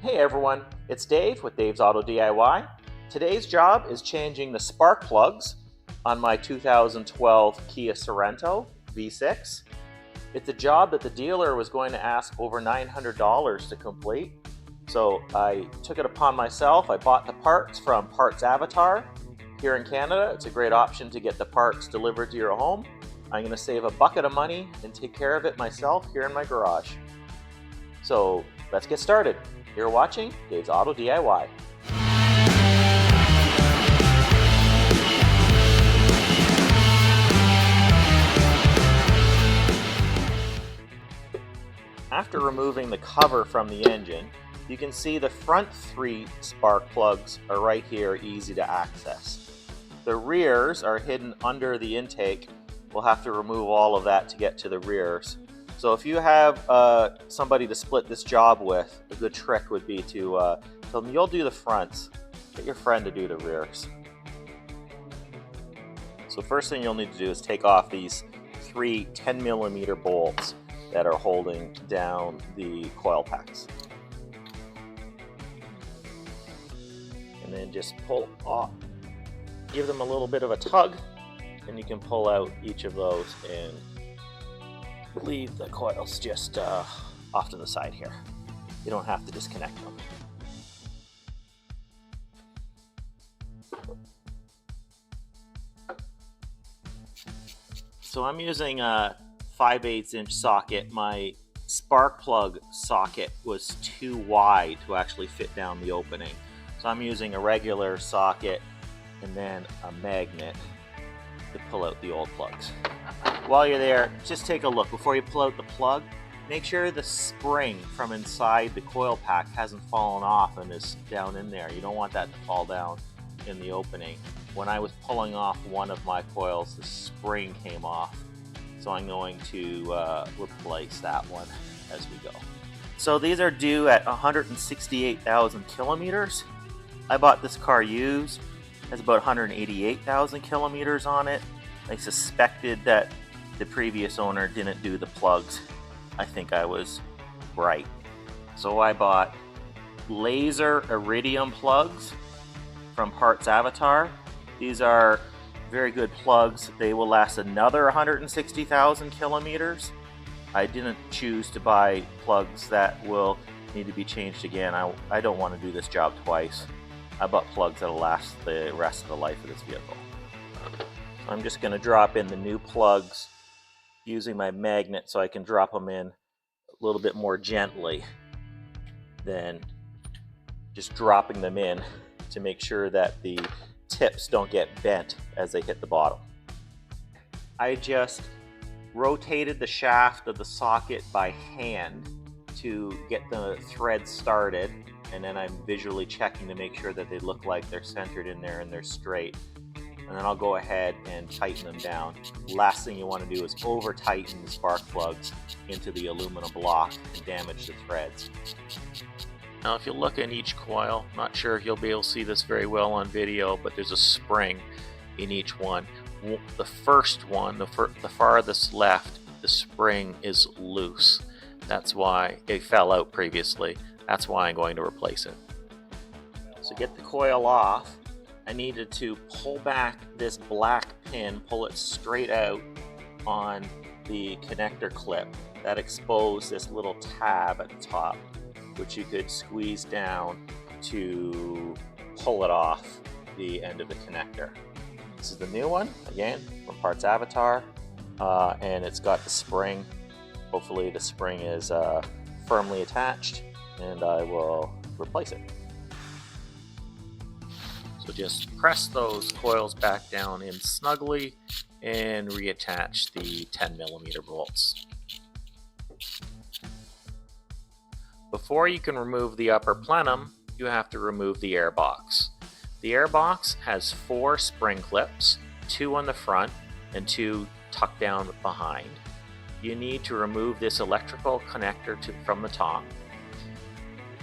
Hey everyone, it's Dave with Dave's Auto DIY. Today's job is changing the spark plugs on my 2012 Kia Sorento V6. It's a job that the dealer was going to ask over $900 to complete. So I took it upon myself. I bought the parts from Parts Avatar here in Canada. It's a great option to get the parts delivered to your home. I'm going to save a bucket of money and take care of it myself here in my garage. So let's get started. You're watching Dave's Auto DIY. After removing the cover from the engine, you can see the front three spark plugs are right here, easy to access. The rears are hidden under the intake. We'll have to remove all of that to get to the rears. So if you have somebody to split this job with, a good trick would be to tell them you'll do the fronts, get your friend to do the rears. So first thing you'll need to do is take off these three 10mm bolts that are holding down the coil packs. And then just pull off, give them a little bit of a tug, and you can pull out each of those and leave the coils just off to the side here. You don't have to disconnect them. So I'm using a 5/8 inch socket. My spark plug socket was too wide to actually fit down the opening. So I'm using a regular socket and then a magnet to pull out the old plugs. While you're there, just take a look. Before you pull out the plug, make sure the spring from inside the coil pack hasn't fallen off and is down in there. You don't want that to fall down in the opening. When I was pulling off one of my coils, the spring came off. So I'm going to replace that one as we go. So these are due at 168,000 kilometers. I bought this car used. It has about 188,000 kilometers on it. I suspected that the previous owner didn't do the plugs. I think I was right. So I bought laser iridium plugs from Parts Avatar. These are very good plugs. They will last another 160,000 kilometers. I didn't choose to buy plugs that will need to be changed again. I don't want to do this job twice. I bought plugs that'll last the rest of the life of this vehicle. I'm just going to drop in the new plugs using my magnet so I can drop them in a little bit more gently than just dropping them in to make sure that the tips don't get bent as they hit the bottom. I just rotated the shaft of the socket by hand to get the thread started, and then I'm visually checking to make sure that they look like they're centered in there and they're straight. And then I'll go ahead and tighten them down. Last thing you want to do is over tighten the spark plugs into the aluminum block and damage the threads. Now if you look in each coil, I'm not sure if you'll be able to see this very well on video, but there's a spring in each one. The first one, the farthest left, the spring is loose. That's why it fell out previously. That's why I'm going to replace it. So get the coil off. I needed to pull back this black pin, pull it straight out on the connector clip. That exposed this little tab at the top, which you could squeeze down to pull it off the end of the connector. This is the new one, again, from Parts Avatar, and it's got the spring. Hopefully the spring is firmly attached, and I will replace it. So just press those coils back down in snugly and reattach the 10mm bolts. Before you can remove the upper plenum, you have to remove the air box. The air box has 4 spring clips, 2 on the front and 2 tucked down behind. You need to remove this electrical connector from the top.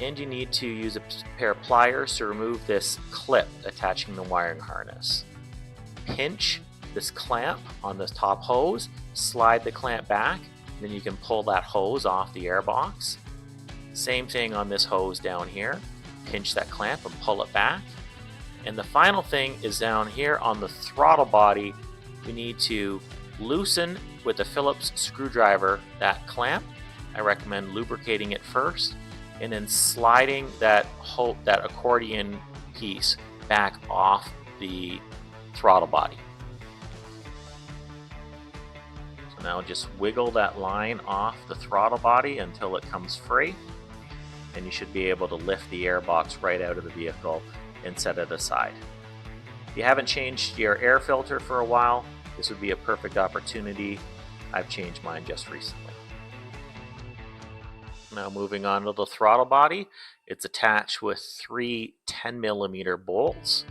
And you need to use a pair of pliers to remove this clip attaching the wiring harness. Pinch this clamp on the top hose, slide the clamp back, then you can pull that hose off the air box. Same thing on this hose down here. Pinch that clamp and pull it back. And the final thing is down here on the throttle body. We need to loosen with a Phillips screwdriver that clamp. I recommend lubricating it first and then sliding that accordion piece back off the throttle body. So now just wiggle that line off the throttle body until it comes free, and you should be able to lift the air box right out of the vehicle and set it aside. If you haven't changed your air filter for a while, this would be a perfect opportunity. I've changed mine just recently. Now moving on to the throttle body, it's attached with 3 10mm bolts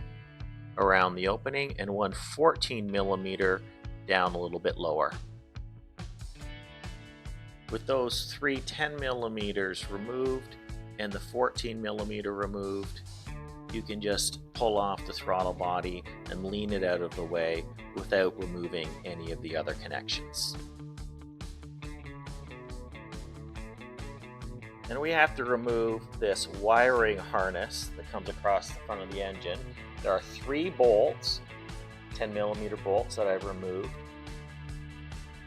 around the opening and one 14mm down a little bit lower. With those 3 10mm removed and the 14mm removed, you can just pull off the throttle body and lean it out of the way without removing any of the other connections. And we have to remove this wiring harness that comes across the front of the engine. There are 3 bolts, 10mm bolts that I've removed.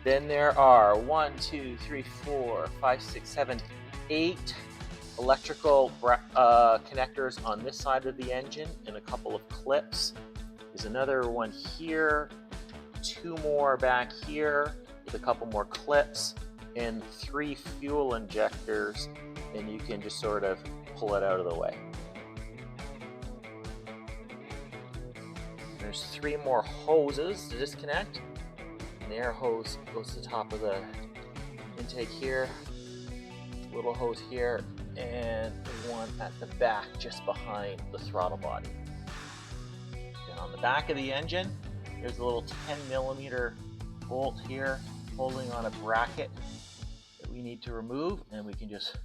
Then there are 1, 2, 3, 4, 5, 6, 7, 8 electrical connectors on this side of the engine and a couple of clips. There's another one here, 2 more back here with a couple more clips, and 3 fuel injectors, and you can just sort of pull it out of the way. There's 3 more hoses to disconnect, and the air hose goes to the top of the intake here, little hose here, and one at the back just behind the throttle body. And on the back of the engine, there's a little 10mm bolt here holding on a bracket that we need to remove, and we can just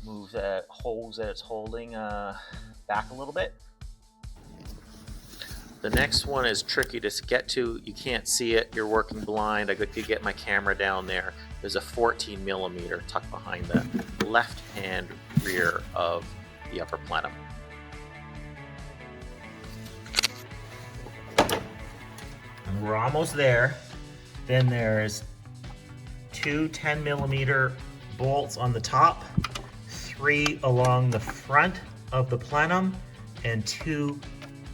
move that hose that it's holding back a little bit. The next one is tricky to get to. You can't see it, you're working blind. I could get my camera down there. There's a 14mm tucked behind the left hand rear of the upper plenum. And we're almost there. Then there's 2 10mm bolts on the top, 3 along the front of the plenum, and 2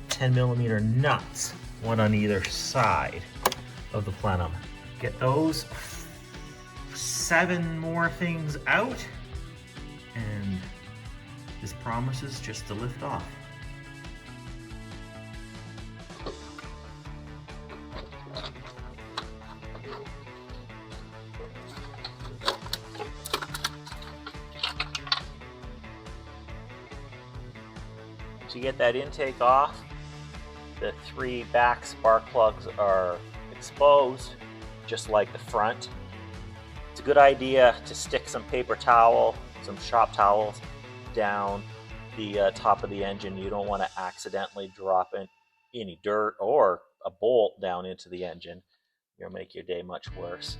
10mm nuts, one on either side of the plenum. Get those 7 more things out, and this promises just to lift off. To get that intake off, the 3 back spark plugs are exposed, just like the front. It's a good idea to stick some paper towel, some shop towels down the top of the engine. You don't want to accidentally drop in any dirt or a bolt down into the engine. You'll make your day much worse.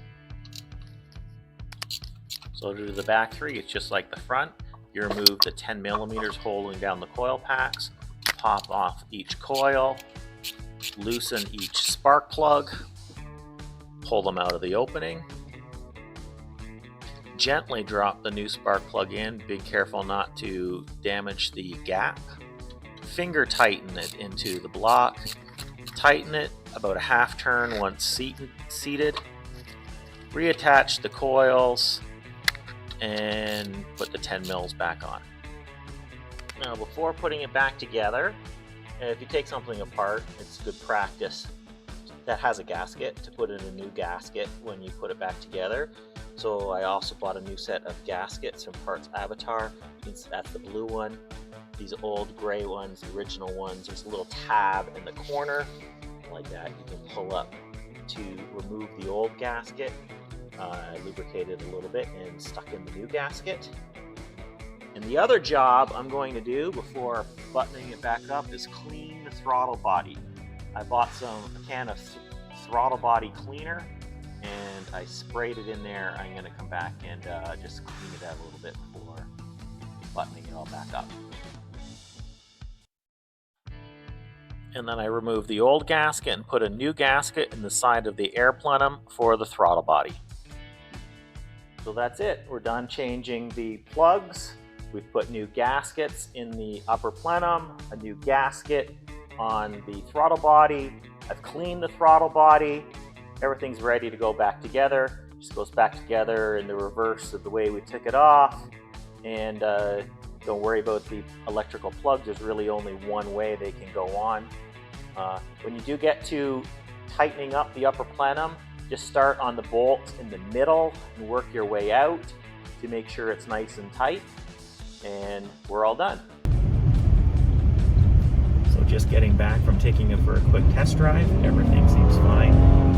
So to do the back 3, it's just like the front. You remove the 10mm holding down the coil packs, pop off each coil, loosen each spark plug, pull them out of the opening, gently drop the new spark plug in, be careful not to damage the gap, finger tighten it into the block, tighten it about a half turn once seated, reattach the coils, and put the 10 mils back on. Now before putting it back together, if you take something apart, it's good practice that has a gasket to put in a new gasket when you put it back together. So I also bought a new set of gaskets from Parts Avatar. That's the blue one. These old gray ones, the original ones, there's a little tab in the corner like that you can pull up to remove the old gasket. I lubricated a little bit and stuck in the new gasket. And the other job I'm going to do before buttoning it back up is clean the throttle body. I bought a can of throttle body cleaner, and I sprayed it in there. I'm going to come back and just clean it out a little bit before buttoning it all back up. And then I removed the old gasket and put a new gasket in the side of the air plenum for the throttle body. So that's it. We're done changing the plugs. We've put new gaskets in the upper plenum, a new gasket on the throttle body. I've cleaned the throttle body. Everything's ready to go back together. Just goes back together in the reverse of the way we took it off. And don't worry about the electrical plugs. There's really only one way they can go on. When you do get to tightening up the upper plenum, just start on the bolt in the middle and work your way out to make sure it's nice and tight. And we're all done. So just getting back from taking it for a quick test drive, everything seems fine.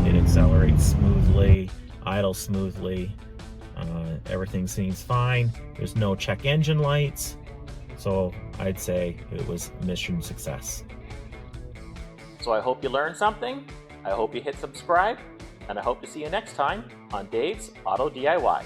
It accelerates smoothly, idles smoothly, everything seems fine. There's no check engine lights, so I'd say it was mission success. So I hope you learned something, I hope you hit subscribe, and I hope to see you next time on Dave's Auto DIY.